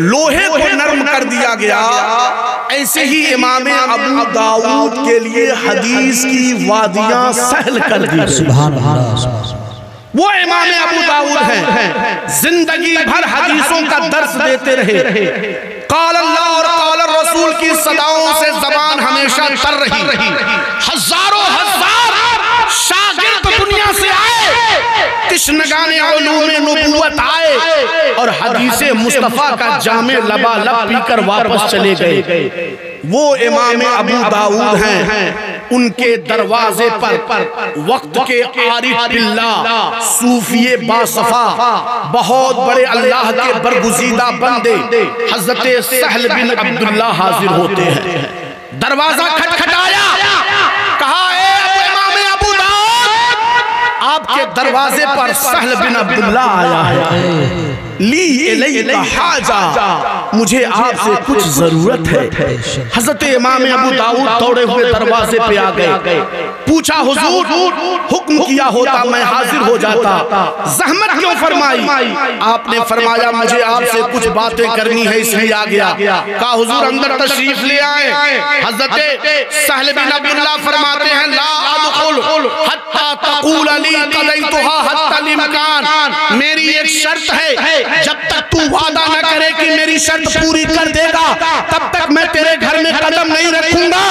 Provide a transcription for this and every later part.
لوہے کو نرم کر دیا گیا، ایسے ہی امام ابو داؤد کے لیے حدیث کی وادیاں سہل کر دی گئی۔ سبحان اللہ۔ وہ امام ابو داؤد ہیں، زندگی بھر حدیثوں کا درس دیتے رہے، قال اللہ اور قال الرسول کی صداؤں سے زبان ہمیشہ تر رہی، ہزاروں ہزار شاگرد دنیا سے آئے، تشنگان علوم نبوت آئے اور حدیث مصطفیٰ کا جام لبالب پی کر واپس چلے گئے۔ وہ امام ابو داؤد ہیں، ان کے دروازے پر وقت کے عارف باللہ، صوفی باصفا، بہت بڑے اللہ کے برگزیدہ بندے حضرت سہل بن عبداللہ حاضر ہوتے ہیں۔ دروازہ کھٹکھٹایا، کہا اے امام ابو داؤد، آپ کے دروازے پر سہل بن عبداللہ آیا ہے، لی الیک حاجہ، مجھے آپ سے کچھ ضرورت ہے۔ حضرت امام ابو داؤد دوڑے ہوئے دروازے پہ آ گئے، پوچھا حضور حکم کیا ہوتا میں حاضر ہو جاتا، زحمت کیوں فرمائی؟ آپ نے فرمایا مجھے آپ سے کچھ باتیں کرنی ہے اس لیے آ گیا۔ کہا حضور اندر تشریف لے آئے۔ حضرت سہل بن عبداللہ فرماتے ہیں لا ادخل حتی تقول لی قضیتها حتی الامکان، میری ایک شرط ہے، جب تک تو وعدہ نہ کرے کہ میری شرط پوری کر دے گا تب تک میں تیرے گھر میں قدم نہیں رکھوں گا۔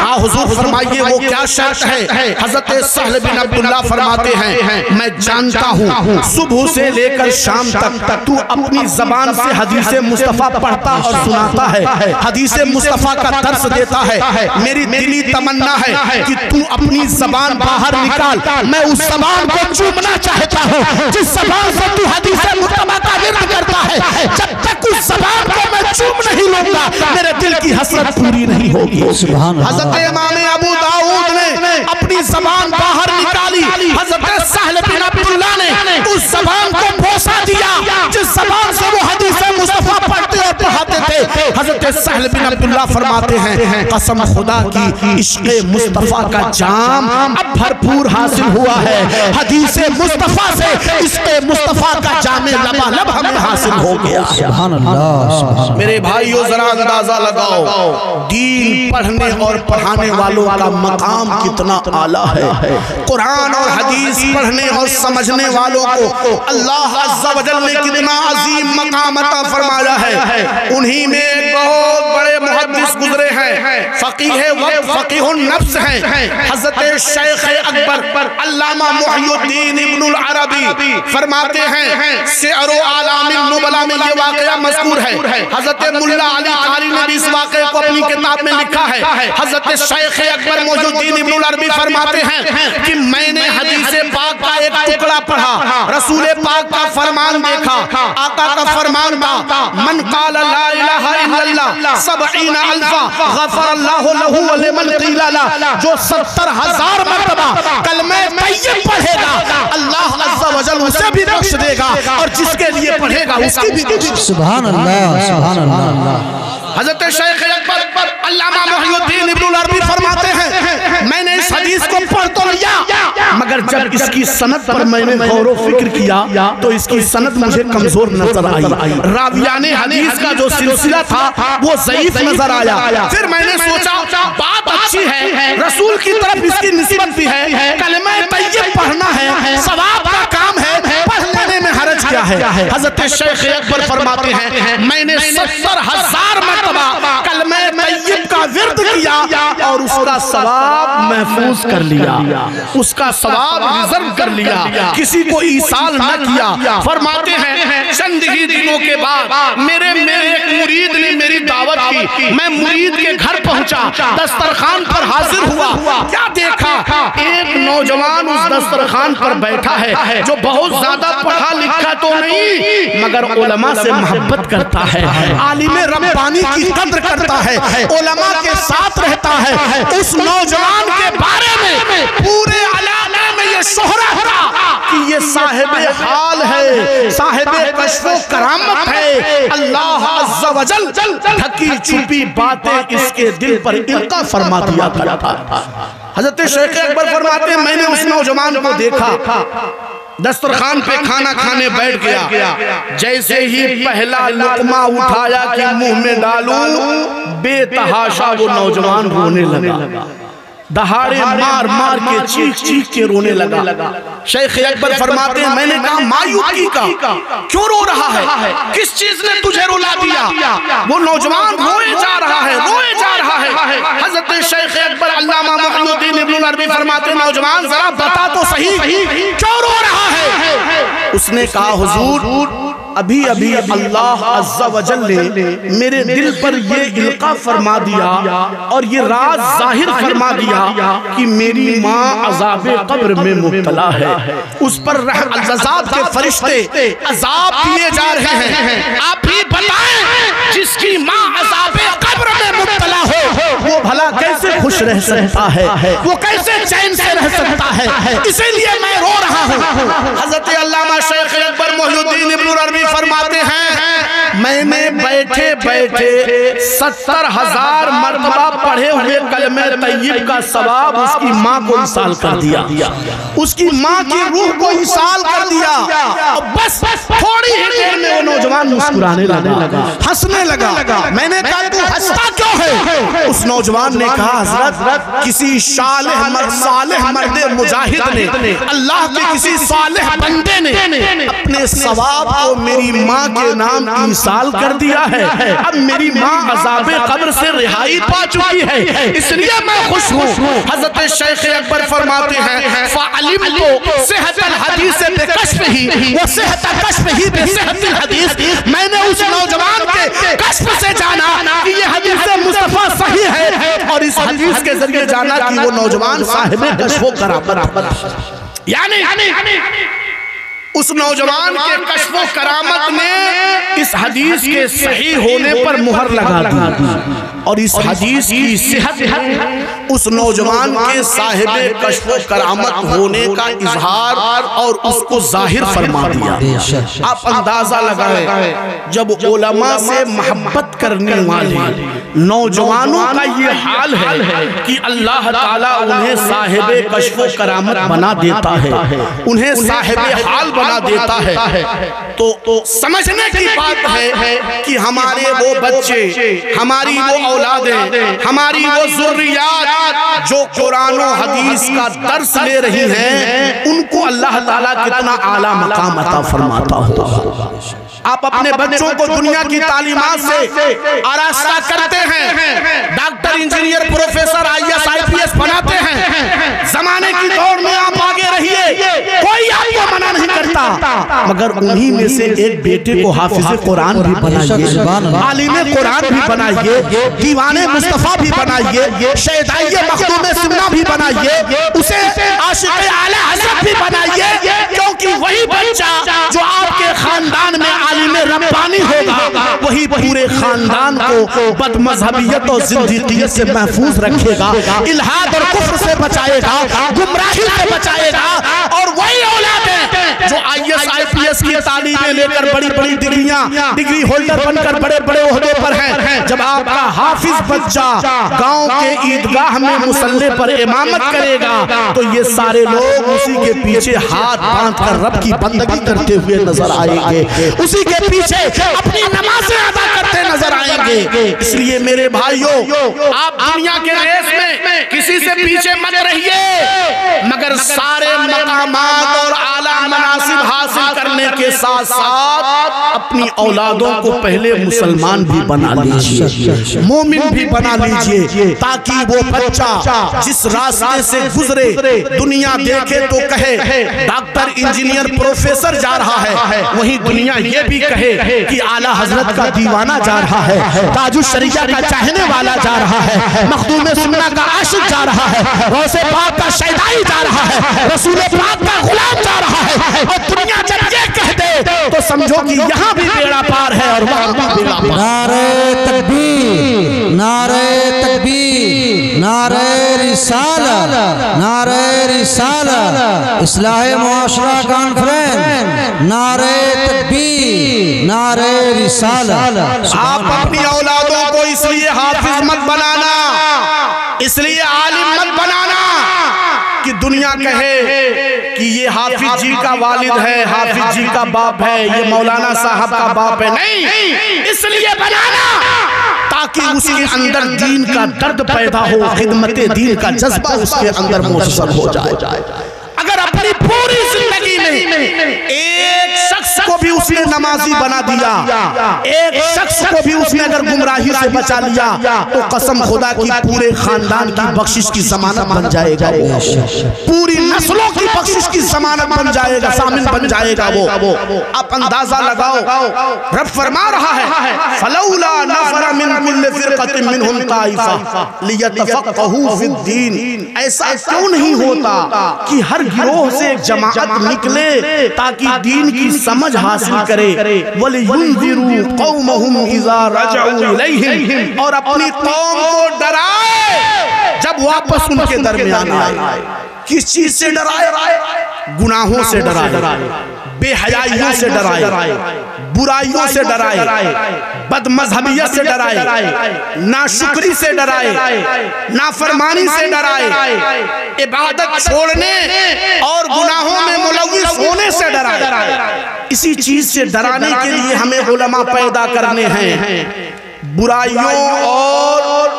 ہاں حضور فرمائیے وہ کیا شرط ہے؟ حضرت سہل بن عبداللہ فرماتے ہیں میں جانتا ہوں صبح سے لے کر شام تک تو اپنی زبان سے حدیث مصطفیٰ پڑھتا اور سناتا ہے، حدیث مصطفیٰ کا درس دیتا ہے، میری دلی تمنا ہے کہ تو اپنی زبان باہر نکال، میں اس زبان کو چومنا چاہتا ہوں جس زبان سے تو حدیث مصطفیٰ کا ورد کرتا ہے، جب تک اس زبان کو میں چوم نہیں لوں گا میرے دل کی حسرت پوری نہیں ہوگی۔ حضرت امام ابو داؤد نے اپنی زبان باہر نکالی، حضرت سہل بن عبداللہ نے اس زبان کو بوسا دیا جس زبان سے وہ حدیث مصطفیٰ پڑھتے اور پڑھاتے تھے۔ حضرت سہل بن عبداللہ فرماتے ہیں قسم خدا کی عشق مصطفیٰ کا جام اب بھرپور حاصل ہوا ہے، حدیث مصطفیٰ سے عشق مصطفیٰ کا جام لبالب ہمیں حاصل ہو گیا۔ سبحان اللہ۔ میرے بھائیو ذرا اندازہ لگاؤ دین پڑھنے اور پڑھانے والوں کا مقام کتنا اعلیٰ ہے۔ قرآن اور حدیث پڑھنے اور سمجھنے والوں کو اللہ عز و جل نے کتنا عظیم مقام عطا فرمایا ہے۔ انہی میں ایک بہت بڑے محدث گزرے ہیں، فقیہ وقت فقیہ النفس ہیں، حضرت شیخ اکبر علامہ محی الدین ابن العربی فرماتے ہیں سعر و اعلام النبلاء میں یہ واقعہ مذکور ہے۔ حضرت ملا علی قاری نے بھی اس واقعے کو اپنی کتاب میں لکھا ہے۔ حضرت شیخ اکبر محی الدین ابن العربی فرماتے ہیں کہ میں نے حدیث پاک کا ایک ٹکڑا پڑھا، رسول پاک کا فرمان دیکھا، آقا کا فرمان تھا من قال لا الہ الا اللہ 70 الفا غفر اللہ لہ ولمن قیل لا، جو 70,000 مرتبہ کلمہ طیب پڑھے گا اللہ عز و جل اسے بھی بخش دے گا اور جس کے لیے پڑھے گا اس کی بھی بخش دے گا۔ سبحان اللہ، سبحان اللہ۔ حضرت شیخ اکبر علامہ محی الدین ابن العربی فرماتے ہیں میں نے اس حدیث کو پڑھ تو لیا مگر جب اس کی سند پر میں نے غور و فکر کیا تو اس کی سند مجھے کمزور نظر آئی، راویان حدیث کا جو سلسلہ تھا وہ ضعیف نظر آیا۔ پھر میں نے سوچا بات اچھی ہے، رسول کی طرف اس کی نسبت بھی ہے، کلمہ طیب پڑھنا ہے، ثواب کا کام ہے، پڑھ لینے میں حرج کیا ہے۔ حضرت شیخ اکبر فرماتے ہیں میں نے 70,000 مرتبہ کلمہ طیب کا ورد کیا اور اس کا ثواب محفوظ کر لیا، اس کا ثواب ریزرو کر لیا، کسی کو ایصال نہ کیا۔ فرماتے ہیں چند ہی دنوں کے بعد میرے ایک مرید نے میری دعوت کی، میں مرید کے گھر پہنچا، دسترخوان پر حاضر ہوا، کیا دیکھا ایک نوجوان اس دسترخوان پر بیٹھا ہے جو بہت زیادہ پڑھا لکھا تو نہیں مگر علماء سے محبت کرتا ہے، عالم ربانی کی قدر کرتا ہے، علماء کے ساتھ رہتا ہے۔ اس نوجوان کے بارے میں پورے علاقے میں یہ شہرت تھا کہ یہ صاحب حال ہے، صاحب کشف و کرامت ہے، اللہ عز و جل ڈھکی چھپی باتیں اس کے دل پر القا فرما دیا کرتا تھا۔ حضرت شیخ اکبر فرماتے ہیں میں نے اس نوجوان کو دیکھا دسترخوان پہ کھانا کھانے بیٹھ گیا، جیسے ہی پہلا لقمہ اٹھایا کہ منہ میں ڈالوں، بے تحاشا وہ نوجوان رونے لگا، دہاڑے مار مار کے چیخ چیخ کے رونے لگا۔ شیخ اکبر فرماتے ہیں میں نے کہا مایوسی کا کیوں رو رہا ہے، کس چیز نے تجھے رلا دیا؟ وہ نوجوان روئے جا رہا ہے، روئے جا رہا ہے۔ حضرت شیخ اکبر علامہ محی الدین ابن عربی فرماتے ہیں نوجوان ذرا بتا تو صحیح کیوں رو رہا ہے؟ اس نے کہا حضور ابھی ابھی اللہ عز و جل نے میرے دل پر یہ القاء فرما دیا اور یہ راز ظاہر فرما دیا کہ میری ماں عذاب قبر میں مبتلا ہے، اس پر عذاب کے فرشتے عذاب دیے جا رہے ہیں۔ آپ ہی بتائیں جس کی ماں عذاب قبر میں مبتلا ہو وہ بھلا کیسے خوش رہ سکتا ہے، وہ کیسے چین سے رہ سکتا ہے؟ اسی لیے میں رو رہا ہوں۔ حضرت علامہ شیخ اکبر محی الدین ابن عربی فرماتے ہیں میں نے بیٹھے بیٹھے 70,000 مرتبہ پڑھے ہوئے کلمہ طیب کا ثواب اس کی ماں کو ایصال کر دیا، اس کی ماں کی روح کو ایصال کر دیا۔ بس تھوڑی ہی دیر میں وہ نوجوان مسکرانے لگا، ہنسنے لگا۔ میں نے کہا تو ہنستا کیوں ہے؟ اس نوجوان نے کہا حضرت کسی صالح مرد مجاہد نے، اللہ کے کسی صالح بندے نے اپنے ثواب کو میری ماں کے نام ایصال کر دیا ہے، اب میری ماں عذاب قبر سے رہائی پا چکی ہے، اس لیے میں خوش ہوں۔ حضرت شیخ اکبر فرماتے ہیں فَعَلِمْتُ صِحَةَ الْحَدِيثِ بِكَشْفِهِ وَصِحَةَ كَشْفِهِ بِصِحَةِ الْحَدِيثِ، میں نے اس نوجوان کے کشف سے جانا کہ یہ حدیث مصطفیٰ صحیح ہے، اور اس حدیث کے ذریعے جانا کہ وہ نوجوان صاحب کشف و کرامت، یعنی اس نوجوان کے کشف و کرامت نے اس حدیث کے صحیح ہونے پر مہر لگا دی، اور اس حدیث کی صحت اس نوجوان کے صاحب کشف و کرامت ہونے کا اظہار اور اس کو ظاہر فرما دیا۔ آپ اندازہ لگائیں جب علماء سے محبت کرنے والے نوجوانوں کا یہ حال ہے کہ اللہ تعالیٰ انہیں صاحب کشف و کرامت بنا دیتا ہے، انہیں صاحب حال بنا دیتا ہے، تو سمجھنے کی بات ہے کہ ہمارے وہ بچے، ہماری وہ اولادیں، ہماری وہ ذریات جو قرآن و حدیث کا درس لے رہی ہیں ان کو اللہ تعالیٰ کتنا اعلیٰ مقام عطا فرماتا ہوگا۔ آپ اپنے بچوں کو دنیا کی تعلیمات سے آراستہ کرتے ہیں، doctor engineer professor IAS IPS بناتے ہیں، زمانے کی دوڑ میں آپ آگے رہیے، کوئی آپ کو منع نہیں کرتا، مگر انہی میں سے ایک بیٹے کو حافظ قرآن بھی بنائیے، عالم قرآن بھی بنائیے، دیوان مصطفیٰ بھی بنائیے، شہدائی مخدوم سنہ بھی بنائیے، اسے عاشق اعلی حضرت بھی بنائیے، کیونکہ وہی بچہ جو آپ کے خاندان میں عالم ربانی ہوگا وہی پورے خاندان کو بد مذہبیت اور زندیقیت سے محفوظ رکھے گا، الہاد اور کفر سے بچائے گا، گمراہی سے بچائے گا، اور وہی اولاد ہے جو IAS IPS کی تعلیمیں لے کر بڑی بڑی ڈگری ہولڈر بن کر بڑے بڑے عہدے پر ہیں۔ جب آپ کا حافظ بچہ گاؤں کے عیدگاہ میں مصلی پر امامت کرے گا تو یہ سارے لوگ اسی کے پیچھے ہاتھ باندھ کر رب کی بندگی کرتے ہوئے نظر آئیں گے، اسی کے پیچھے اپنی نمازیں ادا کرتے نظر آئیں گے۔ اس لیے میرے بھائیوں آپ دنیا کے ریس میں کسی سے پیچھے مت رہیے، مگر سارے مقامات اور اعلیٰ مناصب حاصل کرنے کے ساتھ ساتھ اپنی اولادوں کو پہلے مسلمان بھی بنا لیجئے، مومن بھی بنا لیجئے، تاکہ وہ بچہ جس راستے سے گزرے دنیا دیکھے تو کہے ڈاکٹر انجینئر پروفیسر جا رہا ہے، وہیں دنیا یہ بھی کہے کہ اعلیٰ حضرت کا دیوانہ جا رہا ہے، تاج الشریعہ کا چاہنے والا جا رہا ہے، مخدوم سنہ کا عاشق جا رہا ہے، غوث پاک کا شیدائی جا رہا ہے، رسول پاک کا غلام جا رہا ہے، اور دنیا جب یہ کہہ دے تو سمجھو کہ یہاں بھی بیڑا پار ہے اور وہاں بھی بیڑا پار۔ نعرہ تکبیر، نعرہ تکبیر، نعرہ رسالہ، نعرہ رسالہ، اصلاح معاشرہ کانفرنس، نعرہ تکبیر، نعرہ رسالہ۔ آپ اپنی اولادوں کو اس لیے حافظ مت بنانا، اس لیے عالم مت بنانا کہ دنیا کہے کہ یہ حافظ جی کا والد ہے، حافظ جی کا باپ ہے، یہ مولانا صاحب کا باپ ہے. نہیں، اس لیے بنانا تاکہ اس کے اندر دین کا درد پیدا ہو، خدمت دین کا جذبہ اس کے اندر موجود ہو جائے. اگر اپنی پوری زندگی میں ایک شخص کو بھی اس نے نمازی بنا دیا، ایک شخص کو بھی اس نے اگر گمراہی سے بچا لیا، تو قسم خدا کی پورے خاندان کی بخشش کی ضمانت بن جائے گا، پوری نسلوں کی بخشش کی ضمانت بن جائے گا، ضامن بن جائے گا وہ. آپ اندازہ لگاؤ، رب فرما رہا ہے فلولا نفر من كل فرقة منهم طائفة ليتفقهوا في الدين. ایسا کیوں نہیں ہوتا کہ ہر گروہ سے ایک جماعت نکلے تاکہ دین کی سمجھ حاصل کرے. وَلِيُنذِرُوا قَوْمَهُمْ إِذَا رَجَعُوا إِلَيْهِمْ، اور اپنی قوم کو ڈرائے جب واپس ان کے درمیان آئے. کس چیز سے ڈرائے؟ گناہوں سے ڈرائے، بے حیائیوں سے ڈرائے، برائیوں سے ڈرائے، بد مذہبیت سے ڈرائے، ناشکری سے ڈرائے، نافرمانی سے ڈرائے، عبادت چھوڑنے اور گناہوں میں ملوث ہونے سے ڈرائے. اسی چیز سے ڈرانے کے لیے ہمیں علماء پیدا کرنے ہیں. برائیوں اور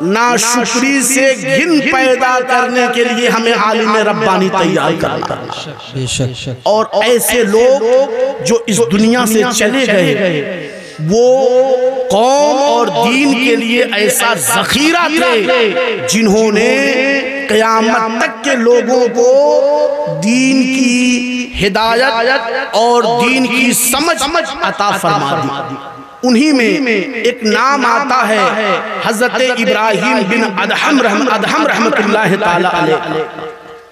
ناشکری سے گھن پیدا کرنے کے لیے ہمیں عالم ربانی تیار کرنا، اور ایسے لوگ جو اس دنیا سے چلے گئے وہ قوم اور دین کے لیے ایسا ذخیرہ تھے جنہوں نے قیامت تک کے لوگوں کو دین کی ہدایت اور دین کی سمجھ عطا فرما دی. انہی میں ایک نام آتا ہے حضرت ابراہیم بن ادہم رحمت اللہ تعالی علیہ.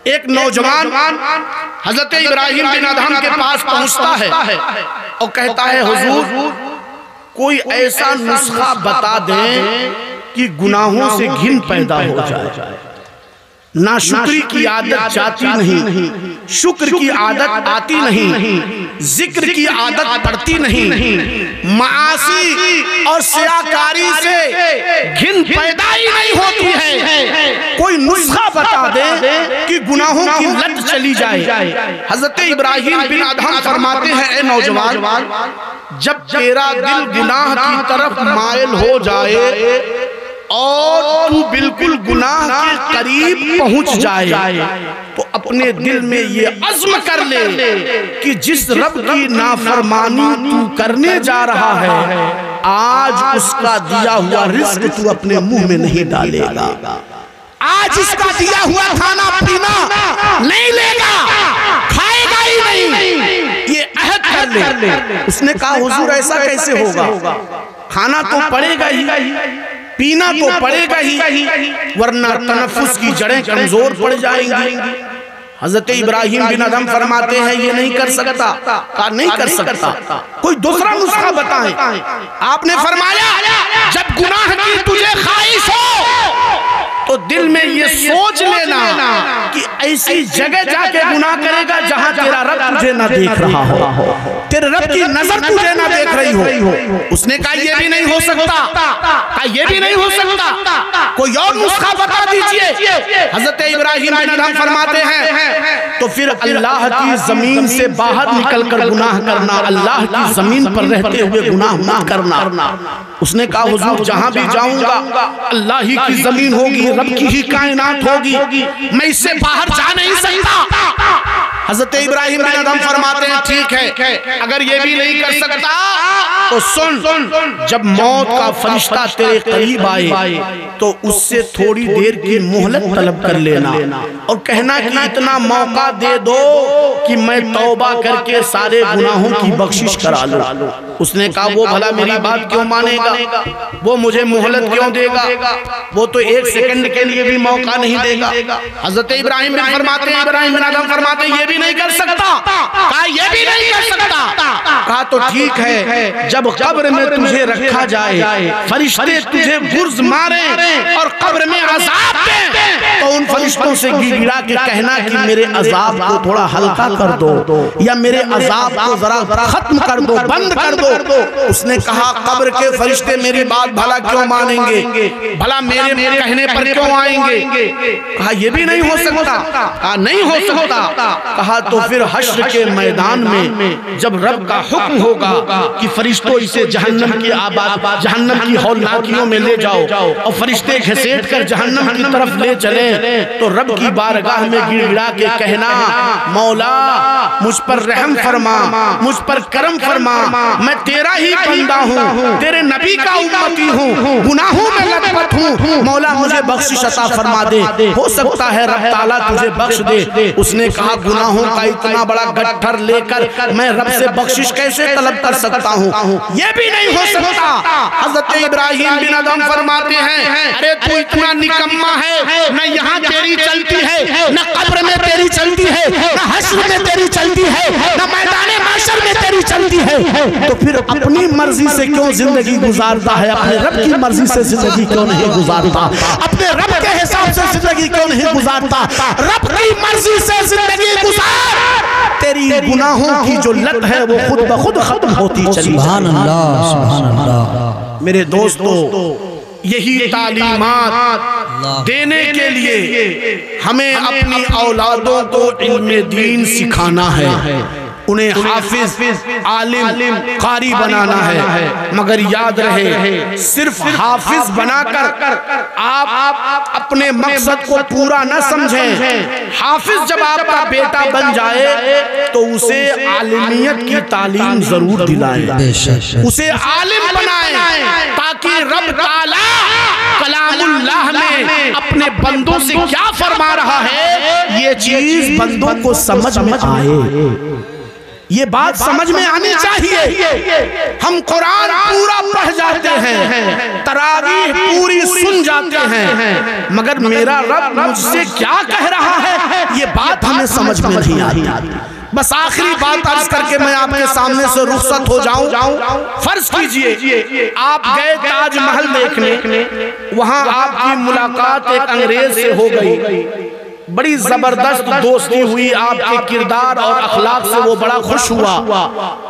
ایک نوجوان حضرت ابراہیم بن ادہم کے پاس پہنچتا ہے اور کہتا ہے حضور کوئی ایسا نسخہ بتا دیں کہ گناہوں سے گھن پیدا ہو جائے. ناشکری کی عادت جاتی نہیں، شکر کی عادت آتی نہیں، ذکر کی عادت پڑتی نہیں، معاصی اور سیاکاری سے گھن پیدا ہی نہیں ہوتی ہے. کوئی نسخہ بتا دے کہ گناہوں کی لت چلی جائے. حضرت ابراہیم بن ادہم فرماتے ہیں اے نوجوان، جب تیرا دل گناہ کی طرف مائل ہو جائے اور تو بالکل گناہ کے قریب پہنچ جائے تو اپنے دل میں یہ عزم کر لے کہ جس رب کی نافرمانی تو کرنے جا رہا ہے آج اس کا دیا ہوا رزق تو اپنے منہ میں نہیں ڈالے گا، آج اس کا دیا ہوا کھانا پینا نہیں لے گا، کھائے گا ہی نہیں، یہ عہد کر لے. اس نے کہا حضور ایسا کیسے ہوگا؟ کھانا تو پڑے گا ہی، پینا تو پڑے گا ہی، ورنہ تنفس کی جڑیں کمزور پڑ جائیں گی. حضرت ابراہیم بن ادہم فرماتے ہیں یہ نہیں کر سکتا. کہا نہیں کر سکتا، کوئی دوسرا نسخہ بتائیں. آپ نے فرمایا جب گناہ کی تجھے خواہش ہو تو دل میں یہ سوچ لینا کہ ایسی جگہ جا کے گناہ کرے گا جہاں تیرا رب تجھے نہ دیکھ رہا ہو، تیرے رب کی نظر تجھے نہ دیکھ رہی ہو. اس نے کہا یہ بھی نہیں ہو سکتا، کہا یہ بھی نہیں ہو سکتا، کوئی اور نسخہ بتا دیجئے. حضرت ابراہیم بن ادہم فرماتے ہیں تو پھر اللہ کی زمین سے باہر نکل کر گناہ کرنا، اللہ کی زمین پر رہتے ہوئے گناہ نہ کرنا. اس نے کہا حضور جہاں بھی جاؤں گا اللہ ہی کی زمین ہوگی، رب کی ہی کائنات ہوگی، میں اس سے باہر جا نہیں سکتا. حضرت ابراہیم بن ادہم فرماتے ہیں ٹھیک ہے اگر یہ بھی نہیں کر سکتا تو سن، جب موت کا فرشتہ تیرے قریب آئے تو اس سے تھوڑی دیر کی مہلت طلب کر لینا اور کہنا کہ اتنا موقع دے دو کہ میں توبہ کر کے سارے گناہوں کی بخشش کرا لوں. اس نے کہا وہ بھلا میری بات کیوں مانے گا، وہ مجھے مہلت کیوں دے گا، وہ تو ایک سیکنڈ کے لیے بھی موقع نہیں دے گا. حضرت ابراہیم بن ادہم فرماتے یہ بھی نہیں کر سکتا. کہا یہ بھی نہیں کر سکتا. کہا تو ٹھیک ہے جب قبر میں تجھے رکھا جائے فرشتے تجھے گرز ماریں اور قبر میں عذاب دیں تو ان فرشتوں سے گڑا کے کہنا کہ میرے عذاب کو تھوڑا ہلکا کر دو یا میرے عذاب کو ذرا ختم کر دو، بند کر دو، دو۔ اس نے کہا قبر کے فرشتے میری بات بھلا کیوں مانیں گے، بھلا میرے کہنے پر کیوں آئیں گے؟ کہا یہ بھی نہیں ہو سکتا۔ کہا نہیں ہو سکتا۔ کہا تو پھر حشر کے میدان میں جب رب کا حکم ہوگا کہ فرشتوں اسے جہنم کی ہولناکیوں میں لے جاؤ اور فرشتے گھسیٹ کر جہنم کی طرف لے چلے، تو رب کی بارگاہ میں گڑ گڑا کے کہنا مولا مجھ پر رحم فرما، مجھ پر کرم فرما، میں تیرا ہی بندہ ہوں، تیرے نبی کا امتی ہوں، گناہوں میں لت پت ہوں، مولا مجھے بخشش عطا فرما دے، ہو سکتا ہے رب تعالیٰ تجھے بخش دے۔ اس نے کہا گناہوں کا اتنا بڑا گٹھر لے کر میں رب سے بخشش کیسے طلب کر سکتا ہوں، یہ بھی نہیں ہو سکتا۔ حضرت ابراہیم بن ادم فرماتے ہیں ارے تو اتنا نکمہ ہے، نہ یہاں تیری چلتی ہے، نہ قبر میں تیری چلتی ہے، نہ حشر میں تیری چلتی ہے، نہ میدان محشر میں تیری چلتی ہے، تو پھر اپنی مرضی سے کیوں زندگی گزارتا ہے؟ اپنے رب کی مرضی سے زندگی کیوں نہیں گزارتا؟ اپنے رب کے حساب سے زندگی کیوں نہیں گزارتا؟ رب کی مرضی سے زندگی گزار، تیری گناہوں کی جو لت ہے وہ خود بخود ختم ہوتی چلی۔ سبحان اللہ، سبحان اللہ۔ میرے دوستو، یہی تعلیمات دینے کے لیے ہمیں اپنی اولادوں کو علم دین سکھانا ہے، انہیں حافظ، عالم، قاری بنانا ہے۔ مگر یاد رہے صرف حافظ بنا کر آپ اپنے مقصد کو پورا نہ سمجھیں۔ حافظ جب آپ کا بیٹا بن جائے تو اسے عالمیت کی تعلیم ضرور دلائیں، اسے عالم بنائیں، تاکہ رب تعالیٰ کلام اللہ میں اپنے بندوں سے کیا فرما رہا ہے یہ چیز بندوں کو سمجھ میں آئے، یہ بات سمجھ میں آنی چاہیے۔ ہم قرآن پورا پڑھ جاتے ہیں، تراویح پوری سن جاتے ہیں، مگر میرا رب مجھ سے کیا کہہ رہا ہے یہ بات ہمیں سمجھ میں نہیں آتی۔ بس آخری بات عرض کر کے میں آپ کے سامنے سے رخصت ہو جاؤں۔ فرض کیجئے آپ گئے تاج محل دیکھنے، وہاں آپ کی ملاقات ایک انگریز سے ہو گئی، بڑی زبردست دوستی ہوئی، آپ کے کردار اور اخلاق سے وہ بڑا خوش ہوا،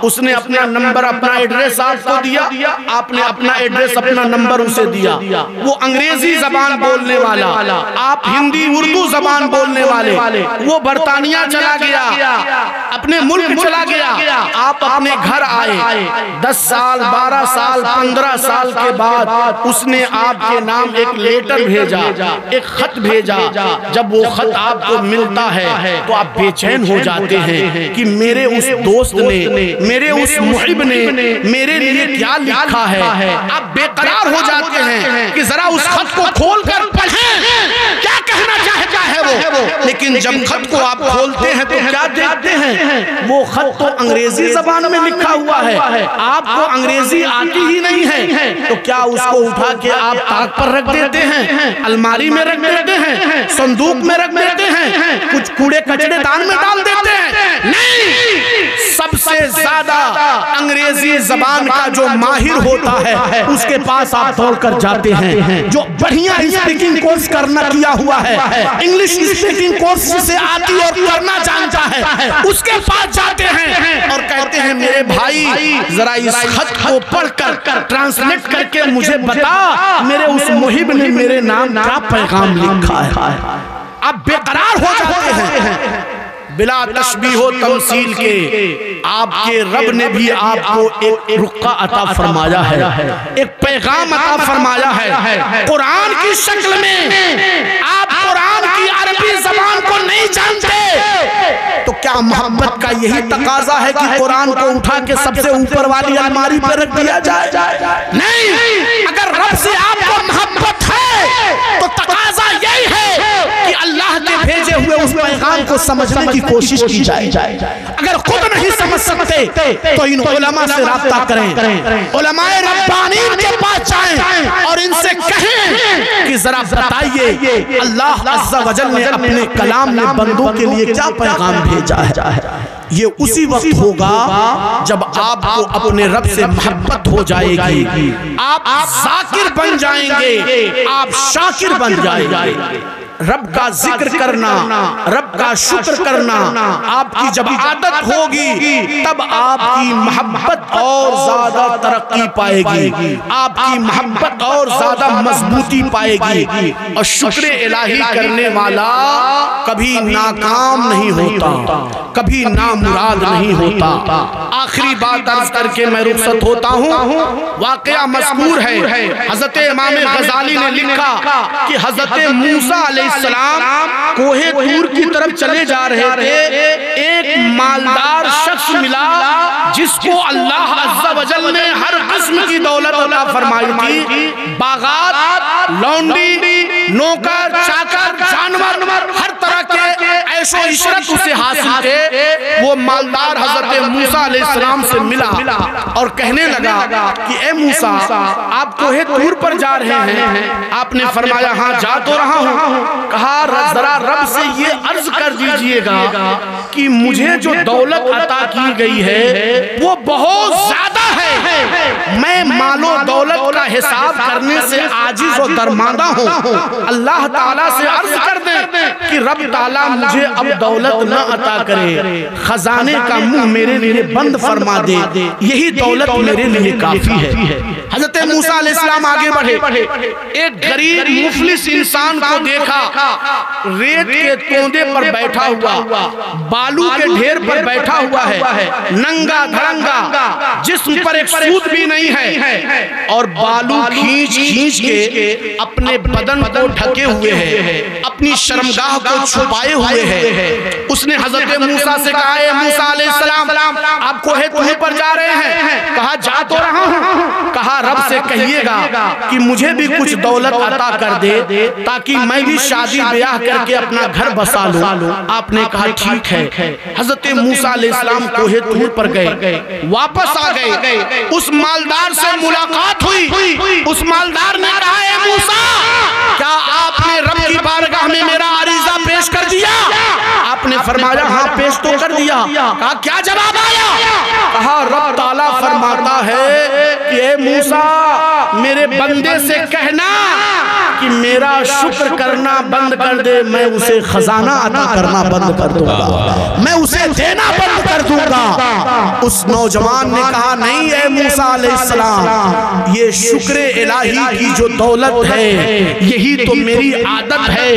اس نے اپنا نمبر، اپنا ایڈریس آپ کو دیا، آپ نے اپنا ایڈریس، اپنا نمبر اسے دیا۔ وہ انگریزی زبان بولنے والا، آپ ہندی اردو زبان بولنے والے، وہ برطانیہ چلا گیا، اپنے ملک چلا گیا، آپ اپنے گھر آئے، 10 سال 12 سال 15 سال کے بعد اس نے آپ کے نام ایک لیٹر بھیجا، ایک خط بھیجا۔ جب وہ خط آپ کو ملتا ہے تو آپ بے چین ہو جاتے ہیں کہ میرے اس دوست نے، میرے اس محب نے میرے لیے کیا لکھا ہے۔ آپ بے قرار ہو جاتے ہیں کہ ذرا اس خط کو کھول کر پڑھیں، کیا کہنا چاہتا ہے وہ۔ لیکن جب خط کو آپ کھولتے ہیں تو کیا دیکھتے ہیں؟ وہ خط تو انگریزی زبان میں لکھا ہوا ہے، آپ کو انگریزی آتی ہی نہیں ہے، تو کیا اس کو اٹھا کے آپ طاق پر رکھ دیتے ہیں، الماری میں رکھ دیتے ہیں، صندوق میں رکھ دیتے ہیں، کچھ کوڑے کچڑے دان میں ڈال دیتے ہیں؟ نہیں، سب سے زیادہ انگریزی زبان کا جو ماہر ہوتا ہے اس کے پاس آپ دوڑ کر جاتے ہیں، جو بڑھیا اسپیکنگ کورس کرنا کیا ہوا ہے، انگلش اسپیکنگ کورس سے آتی اور کرنا جانتا ہے، اس کے پاس جاتے ہیں اور کہتے ہیں میرے بھائی ذرا اس خط کو پڑھ کر ٹرانسلیٹ کر کے مجھے بتا میرے اس محب نے میرے نام کا پیغام لکھا ہے۔ آپ بے قرار ہو جاتے ہیں۔ بلا تشبیہ و تمثیل کے آپ کے رب نے بھی آپ کو ایک رقعہ عطا فرمایا ہے، ایک پیغام عطا فرمایا ہے قرآن کی شکل میں۔ آپ قرآن کی عربی زبان کو نہیں جانتے تو کیا محبت کا یہی تقاضا ہے کہ قرآن کو اٹھا کے سب سے اوپر والی الماری پر رکھ دیا جائے؟ نہیں، اگر رب سے آپ کو محبت ہے تو تقاضا یہی ہے کہ اللہ کے بھیجے ہوئے اس پیغام کو سمجھنے کی کوشش کی جائے۔ اگر خود نہیں سمجھ سکتے تو ان علماء سے رابطہ کریں، علماء ربانین کے پاس جائیں اور ان سے کہیں کہ ذرا بتائیے اللہ عز و جل نے اپنے کلام میں بندوں کے لیے کیا پیغام بھیجا ہے۔ یہ اسی وقت ہوگا جب آپ کو اپنے رب سے محبت ہو جائے گی، آپ ذاکر بن جائیں گے، آپ شاکر بن جائیں گے۔ رب کا ذکر کرنا، رب کا شکر کرنا آپ کی جب عادت ہوگی تب آپ کی محبت اور زیادہ ترقی پائے گی، آپ کی محبت اور زیادہ مضبوطی پائے گی، اور شکر الہی کرنے والا کبھی ناکام نہیں ہوتا، کبھی نامراد نہیں ہوتا۔ آخری بات عرض کر کے میں رخصت ہوتا ہوں۔ واقعہ مذکور ہے، حضرت امام غزالی نے لکھا کہ حضرت موسیٰ علیہ السلام کوہ طور کی طرف چلے جا رہے تھے، ایک مالدار شخص ملا جس کو اللہ عز و جل نے ہر قسم کی دولت عطا فرمائی تھی، باغات، لونڈی، نوکر، چاکر، جانور، ہر طرح کے عیش و عشرت اسے حاصل تھے۔ وہ مالدار حضرت موسیٰ علیہ السلام سے ملا اور کہنے لگا کہ اے موسیٰ آپ کوہ طور پر جا رہے ہیں؟ آپ نے فرمایا ہاں جا تو رہا ہوں۔ کہا ذرا رب سے یہ عرض کر دیجئے گا کہ مجھے جو دولت عطا کی گئی ہے وہ بہت زیادہ ہے، میں مال و دولت کا حساب کرنے سے عاجز و درماندہ ہوں۔ اللہ تعالیٰ سے عرض کر دیں کہ رب تعالیٰ مجھے اب دولت نہ عطا کرے، خزانے کا منہ میرے لیے بند فرما دے، یہی دولت میرے لیے کافی ہے۔ حضرت موسیٰ علیہ السلام آگے بڑھے، ایک غریب مفلس انسان کو دیکھا، ریت کے توندے پر بیٹھا ہوا، بالو کے ڈھیر پر بیٹھا ہوا ہے، ننگا دھڑنگا، جسم پر ایک سوت بھی نہیں ہے، اور بالو کھینچ کھینچ کے اپنے بدن کو ڈھکے ہوئے ہے، اپنی شرمگاہ کو چھپائے ہوئے ہے۔ اس نے حضرت موسیٰ سے کہا اے موسیٰ علیہ السلام آپ کوہ طور پر جا رہے ہیں؟ کہا جا تو رہا ہوں۔ کہا رب سے کہیے گا کہ مجھے بھی کچھ دولت عطا کر دے تاکہ میں بھی شادی بیاہ کر کے اپنا گھر بسا لوں۔ آپ نے کہا ٹھیک ہے۔ حضرت موسیٰ علیہ السلام کوہ طور پر گئے، واپس آ گئے، اس مالدار سے ملاقات ہوئی۔ اس مالدار نے کہا اے موسیٰ کیا آپ نے رب کی بارگاہ میں میرا عریضہ پیش کر دیا؟ آپ نے فرمایا ہاں پیش تو کر دیا۔ کہا کیا جواب آیا؟ کہا رب تعالیٰ فرماتا ہے کہ اے موسیٰ میرے بندے سے کہنا کہ میرا شکر کرنا بند کر دے، میں اسے خزانہ عطا کرنا بند کر دوں گا، میں اسے دینا بند کر دوں گا۔ اس نوجوان نے کہا نہیں اے موسیٰ علیہ السلام، یہ شکر الہی کی جو دولت ہے یہی تو میری عادت ہے،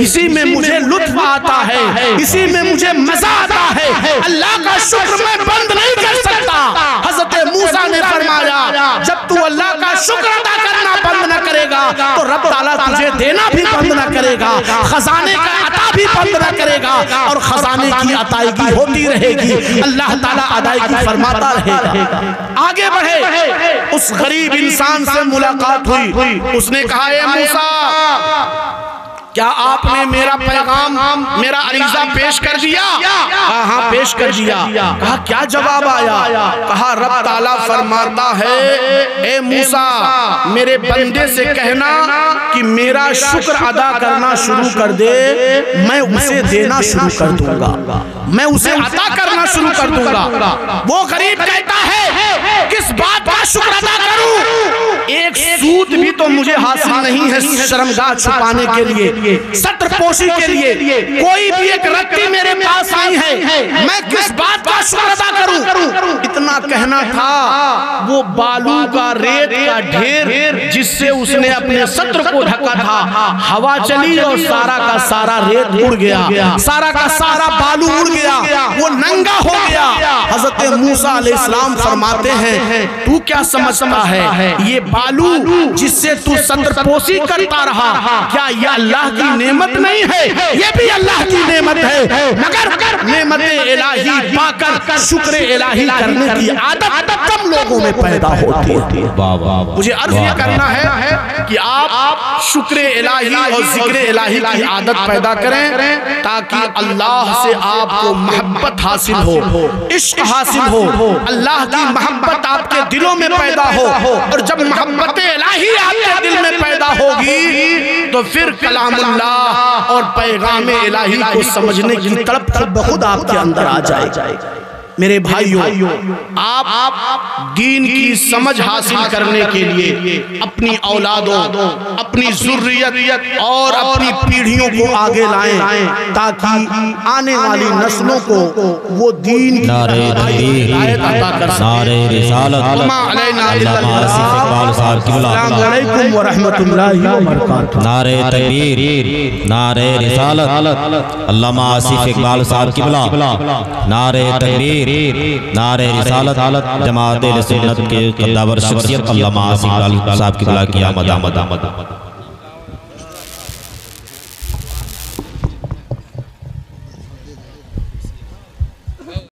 اسی میں مجھے لطف آتا ہے، اسی میں مجھے مزہ آتا ہے، اللہ کا شکر میں بند نہیں کر سکتا۔ حضرت موسیٰ نے فرمایا جب تو اللہ کا شکر ادا کرنا بند نہ کرے گا تو رب تعالیٰ تجھے دینا بھی بند نہ کرے گا، خزانے کا عطا بھی بند نہ کرے گا، اور خزانے کی عطائیگی ہوتی رہے گی، اللہ تعالیٰ ادائیگی فرماتا رہے گا۔ آگے بڑھے، اس غریب انسان سے ملاقات ہوئی، اس نے کہا اے موسیٰ کیا آپ نے میرا پیغام، میرا عریضہ پیش کر دیا؟ کہا ہاں پیش کر دیا۔ کہا کیا جواب آیا؟ کہا رب تعالیٰ فرماتا ہے اے موسیٰ میرے بندے سے کہنا کہ میرا شکر ادا کرنا شروع کر دے، میں اسے دینا شروع کر دوں گا، میں اسے عطا کرنا شروع کر دوں گا۔ وہ غریب کہتا ہے کس بات کا شکر ادا کروں؟ ایک سود بھی تو مجھے حاصل نہیں ہے شرمگاہ چھپانے کے لیے، ستر پوشی کے لیے، کوئی بھی ایک رتی میرے پاس آئی ہے، میں کس بات کا شکر ادا کروں؟ اتنا کہنا تھا، وہ بالو کا ریت کا ڈھیر جس سے اس نے اپنے ستر کو ڈھکا تھا، ہوا چلی اور سارا کا سارا ریت اڑ گیا، سارا کا سارا بالو اڑ گیا، وہ ننگا ہو گیا۔ حضرت موسیٰ علیہ السلام فرماتے ہیں تو کیا سمجھتا ہے یہ بالو جس سے تو ستر پوشی کرتا رہا کیا یہ اللہ کی نعمت نہیں ہے؟ یہ بھی اللہ کی نعمت ہے، مگر نعمت الہی پا کر شکر الہی کرنے کی عادت کم لوگوں میں پیدا ہوتی ہے۔ مجھے عرض یہ کرنا ہے کہ آپ شکر الہی اور ذکر الہی کی عادت پیدا کریں تاکہ اللہ سے آپ کو محبت حاصل ہو، عشق حاصل ہو، اللہ کی محبت آپ کے دلوں میں پیدا ہو، اور جب محبت الہی آپ کے دل میں پیدا ہوگی تو پھر کلام اللہ اور پیغام الہی کو سمجھنے کی طلب خود بخود آپ کے اندر آ جائے۔ میرے بھائیوں، آپ دین کی سمجھ حاصل کرنے کے لیے اپنی اولادوں، اپنی ذریت اور اپنی پیڑھیوں کو آگے لائیں تاکہ آنے والی نسلوں کو وہ دین کی ہدایت عطا کر سکیں۔ نعرہ رسالت علامہ آصف اقبال صاحب کی بلا۔ السلام علیکم ورحمۃ اللہ وبرکاتہ۔ نعرہ تکبیر، نعرہ رسالت علامہ آصف اقبال صاحب کی بلا۔ نعرہ تکبیر، نعرہ رسالت جماعت اہل سنت کے قدور شخصیت علامہ آصف اقبال صاحب کی بلا کی آمد آمد آمد۔